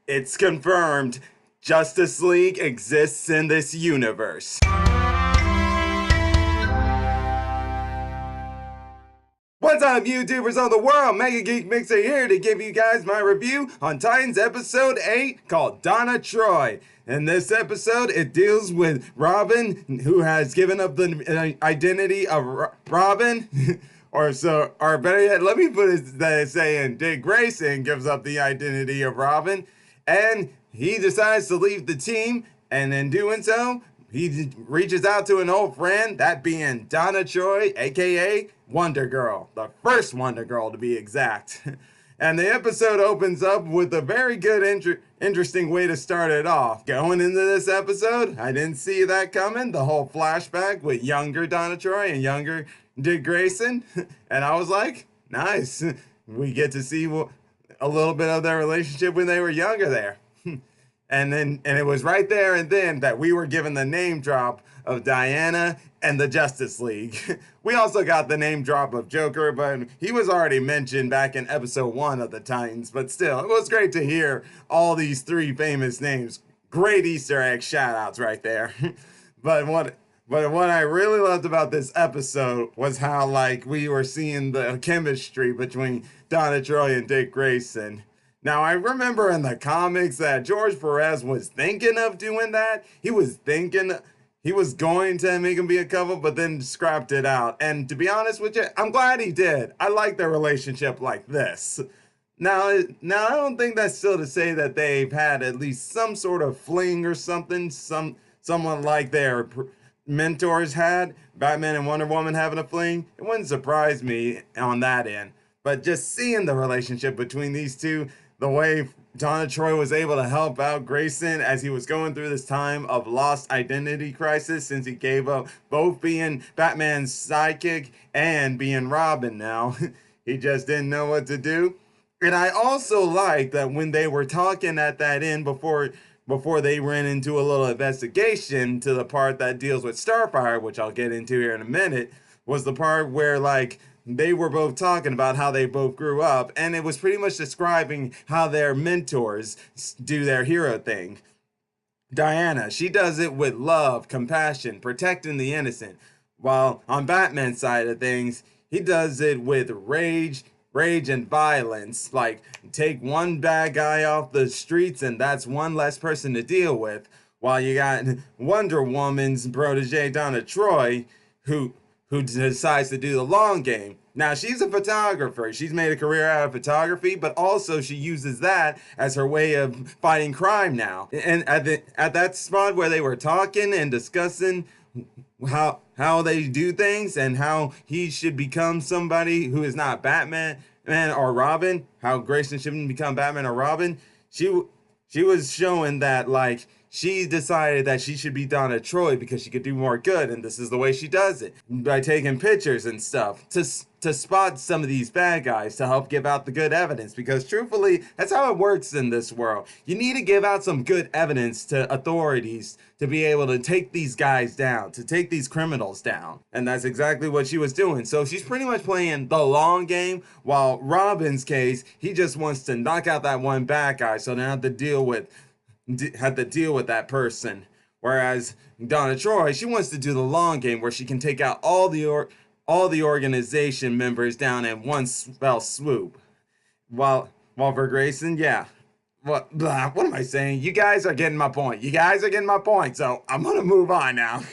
It's confirmed. Justice League exists in this universe. What's up, YouTubers of the world? MegaGeek Mixer here to give you guys my review on Titans Episode 8 called Donna Troy. In this episode, it deals with Robin, who has given up the identity of Robin. Or better yet, let me put it saying Dick Grayson gives up the identity of Robin, and he decides to leave the team, and in doing so, he reaches out to an old friend, that being Donna Troy, aka Wonder Girl, the first Wonder Girl to be exact. And the episode opens up with a very good, interesting way to start it off. Going into this episode, I didn't see that coming. The whole flashback with younger Donna Troy and younger Dick Grayson. And I was like, nice. We get to see a little bit of their relationship when they were younger there. And it was right there and then that we were given the name drop of Diana and the Justice League. We also got the name drop of Joker, but he was already mentioned back in episode 1 of the Titans. But still, it was great to hear all these three famous names. Great Easter egg shout outs right there. But what I really loved about this episode was how, like, we were seeing the chemistry between Donna Troy and Dick Grayson. Now, I remember in the comics that George Perez was thinking of doing that. He was going to make him be a couple, but then scrapped it out. And to be honest with you, I'm glad he did. I like their relationship like this. Now, I don't think that's still to say that they've had at least some sort of fling or something. Someone like their mentors had, Batman and Wonder Woman having a fling. It wouldn't surprise me on that end. But just seeing the relationship between these two, the way Donna Troy was able to help out Grayson as he was going through this time of lost identity crisis, since he gave up both being Batman's sidekick and being Robin now. He just didn't know what to do. And I also like that when they were talking at that end before they ran into a little investigation to the part that deals with Starfire, which I'll get into here in a minute, was the part where, like, they were both talking about how they both grew up, and it was pretty much describing how their mentors do their hero thing. Diana, she does it with love, compassion, protecting the innocent, while on Batman's side of things, he does it with rage and violence. Like, take one bad guy off the streets and that's one less person to deal with, while you got Wonder Woman's protege Donna Troy, who decides to do the long game. Now, she's a photographer. She's made a career out of photography, but also she uses that as her way of fighting crime now. And at that spot where they were talking and discussing how they do things and how he should become somebody who is not Batman or Robin, how Grayson shouldn't become Batman or Robin, she was showing that, like, she decided that she should be Donna Troy because she could do more good, and this is the way she does it, by taking pictures and stuff to spot some of these bad guys, to help give out the good evidence, because truthfully, that's how it works in this world. You need to give out some good evidence to authorities to be able to take these guys down, to take these criminals down, and that's exactly what she was doing. So she's pretty much playing the long game, while Robin's case, he just wants to knock out that one bad guy so they don't have to deal with that person. Whereas Donna Troy, she wants to do the long game where she can take out all the organization members down in one fell swoop. While for Grayson, yeah. What am I saying? You guys are getting my point. You guys are getting my point. So I'm going to move on now.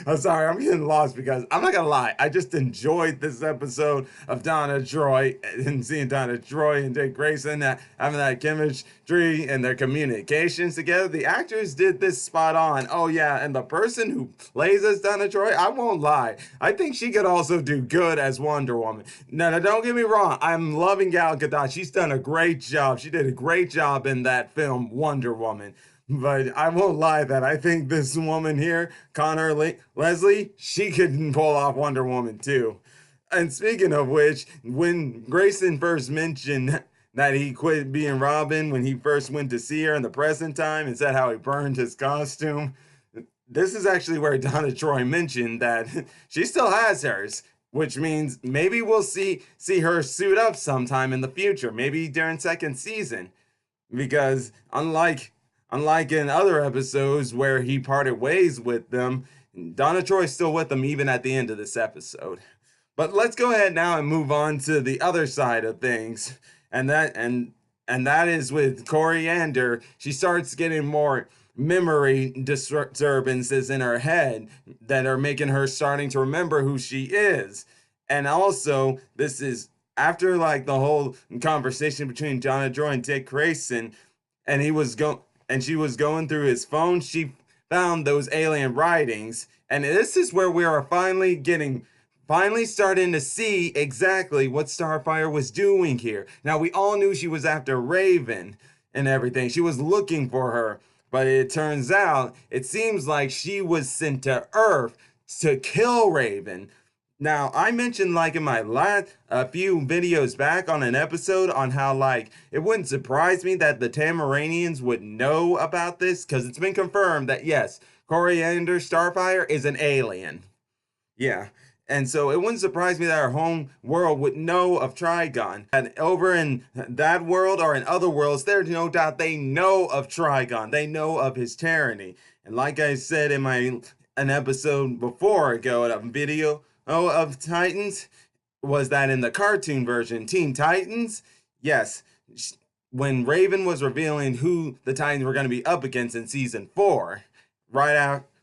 I'm sorry, I'm getting lost because I'm not going to lie. I just enjoyed this episode of Donna Troy and seeing Donna Troy and Dick Grayson having that chemistry and their communications together. The actors did this spot on. Oh, yeah. And the person who plays as Donna Troy, I won't lie. I think she could also do good as Wonder Woman. No, don't get me wrong. I'm loving Gal Gadot. She's done a great job. She did a great job in that film Wonder Woman. But I won't lie that I think this woman here, Connor Leslie, she could pull off Wonder Woman too. And speaking of which, when Grayson first mentioned that he quit being Robin when he first went to see her in the present time and said how he burned his costume, this is actually where Donna Troy mentioned that she still has hers, which means maybe we'll see her suit up sometime in the future, maybe during second season. because unlike in other episodes where he parted ways with them, Donna Troy's still with them even at the end of this episode. But let's go ahead now and move on to the other side of things, and that is with Coriander. She starts getting more memory disturbances in her head that are making her starting to remember who she is. And also, this is after like the whole conversation between Donna Troy and Dick Grayson, and she was going through his phone. She found those alien writings, and this is where we are finally starting to see exactly what Starfire was doing here. Now, we all knew she was after Raven and everything. She was looking for her. But it turns out, it seems like she was sent to Earth to kill Raven. Now, I mentioned like in my last a few videos back on an episode on how like it wouldn't surprise me that the Tamaranians would know about this, because it's been confirmed that yes, Coriander Starfire is an alien. Yeah. And so it wouldn't surprise me that our home world would know of Trigon. And over in that world or in other worlds, there's no doubt they know of Trigon. They know of his tyranny. And like I said in an episode before ago, a video of Titans, was that in the cartoon version, Teen Titans, yes, when Raven was revealing who the Titans were going to be up against in season 4, right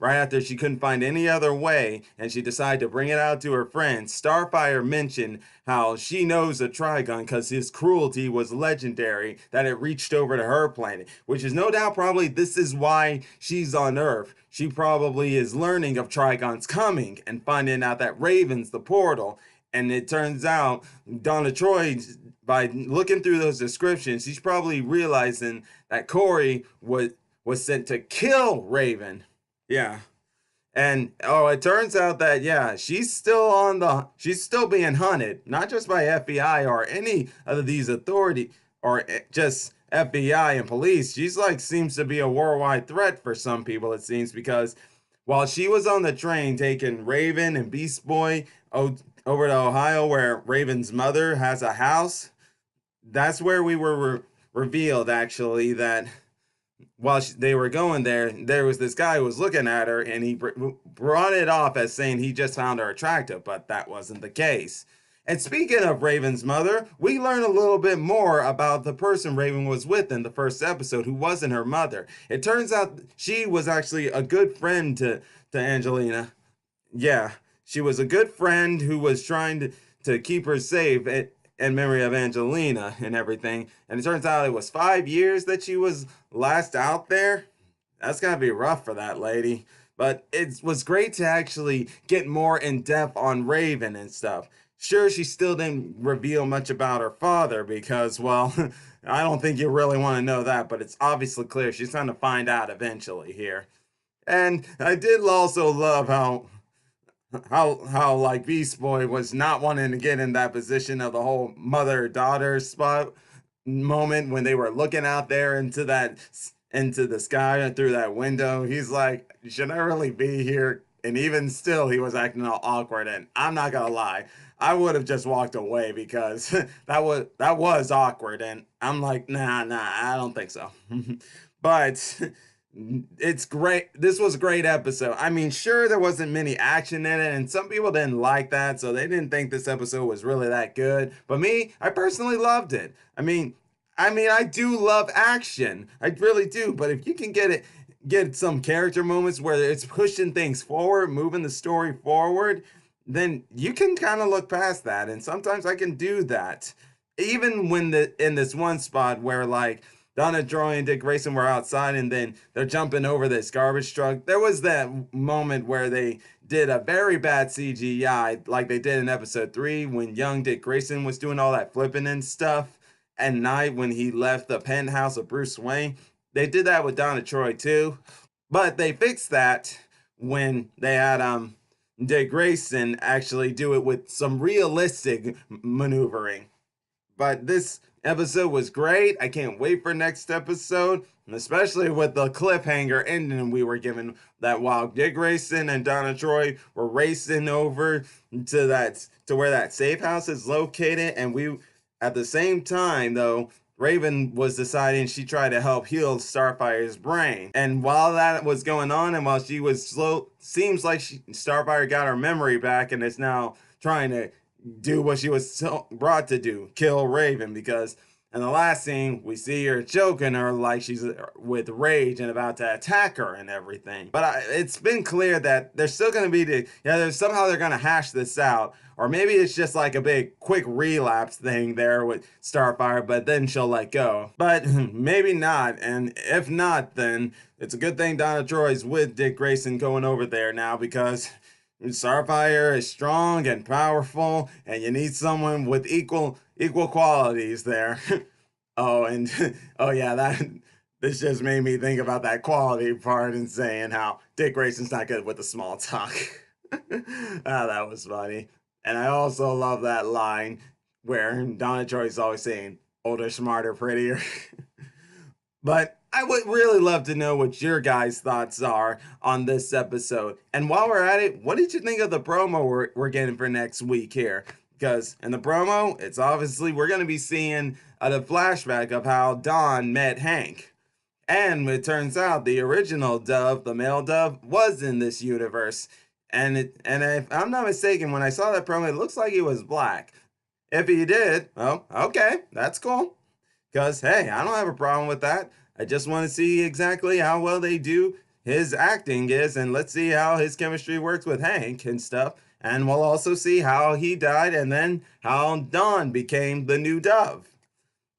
after she couldn't find any other way and she decided to bring it out to her friends, Starfire mentioned how she knows a Trigon because his cruelty was legendary, that it reached over to her planet, which is no doubt probably this is why she's on Earth. She probably is learning of Trigon's coming and finding out that Raven's the portal. And it turns out Donna Troy, by looking through those descriptions, she's probably realizing that Kory was sent to kill Raven. Yeah. And oh, it turns out that yeah, she's still being hunted, not just by FBI or any of these authority or just FBI and police. She's like seems to be a worldwide threat for some people, it seems, because while she was on the train taking Raven and Beast Boy over to Ohio, where Raven's mother has a house, that's where we were revealed actually that while they were going there, there was this guy who was looking at her, and he brought it off as saying he just found her attractive, but that wasn't the case. And speaking of Raven's mother, we learn a little bit more about the person Raven was with in the first episode, who wasn't her mother. It turns out she was actually a good friend to Angelina. Yeah, she was a good friend who was trying to keep her safe in memory of Angelina and everything. And it turns out it was 5 years that she was last out there. That's gotta be rough for that lady. But it was great to actually get more in depth on Raven and stuff. Sure, she still didn't reveal much about her father because, well, I don't think you really want to know that, but it's obviously clear she's trying to find out eventually here. And I did also love how like Beast Boy was not wanting to get in that position of the whole mother-daughter spot moment when they were looking out there into the sky and through that window. He's like, should I really be here? And even still, he was acting all awkward. And I'm not gonna lie, I would have just walked away because that was awkward. And I'm like, nah, I don't think so. But it's great. This was a great episode. I mean, sure, there wasn't many action in it, and some people didn't like that, so they didn't think this episode was really that good. But me, I personally loved it. I do love action. I really do. But if you can get some character moments where it's pushing things forward, moving the story forward, then you can kind of look past that. And sometimes I can do that. Even when in this one spot where like Donna Troy and Dick Grayson were outside and then they're jumping over this garbage truck. There was that moment where they did a very bad CGI, like they did in episode 3 when young Dick Grayson was doing all that flipping and stuff at night when he left the penthouse of Bruce Wayne. They did that with Donna Troy too, but they fixed that when they had Dick Grayson actually do it with some realistic maneuvering. But this episode was great. I can't wait for next episode, and especially with the cliffhanger ending we were given that while Dick Grayson and Donna Troy were racing over to where that safe house is located, and we at the same time though Raven was deciding she tried to help heal Starfire's brain. And while that was going on, and while she was slow, seems like Starfire got her memory back and is now trying to do what she was brought to do, kill Raven, because in the last scene, we see her choking her like she's with rage and about to attack her and everything. But it's been clear that there's still going to be somehow they're going to hash this out. Or maybe it's just like a big quick relapse thing there with Starfire, but then she'll let go. But maybe not. And if not, then it's a good thing Donna Troy's with Dick Grayson going over there now, because Starfire is strong and powerful, and you need someone with equal qualities there. Oh, and oh yeah, this just made me think about that quality part and saying how Dick Grayson's not good with the small talk. That was funny. And I also love that line where Donna Troy's always saying, older, smarter, prettier. But I would really love to know what your guys' thoughts are on this episode. And while we're at it, what did you think of the promo we're getting for next week here? Because in the promo, it's obviously we're going to be seeing the flashback of how Dawn met Hank. And it turns out the original Dove, the male Dove, was in this universe. And if I'm not mistaken, when I saw that promo, it looks like he was black. If he did, well, okay, that's cool. Because, hey, I don't have a problem with that. I just want to see exactly how well they do his acting is, and let's see how his chemistry works with Hank and stuff. And we'll also see how he died and then how Dawn became the new Dove.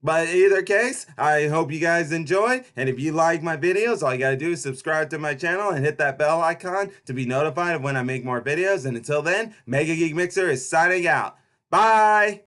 But in either case, I hope you guys enjoy. And if you like my videos, all you gotta do is subscribe to my channel and hit that bell icon to be notified of when I make more videos. And until then, MegaGeek Mixer is signing out. Bye!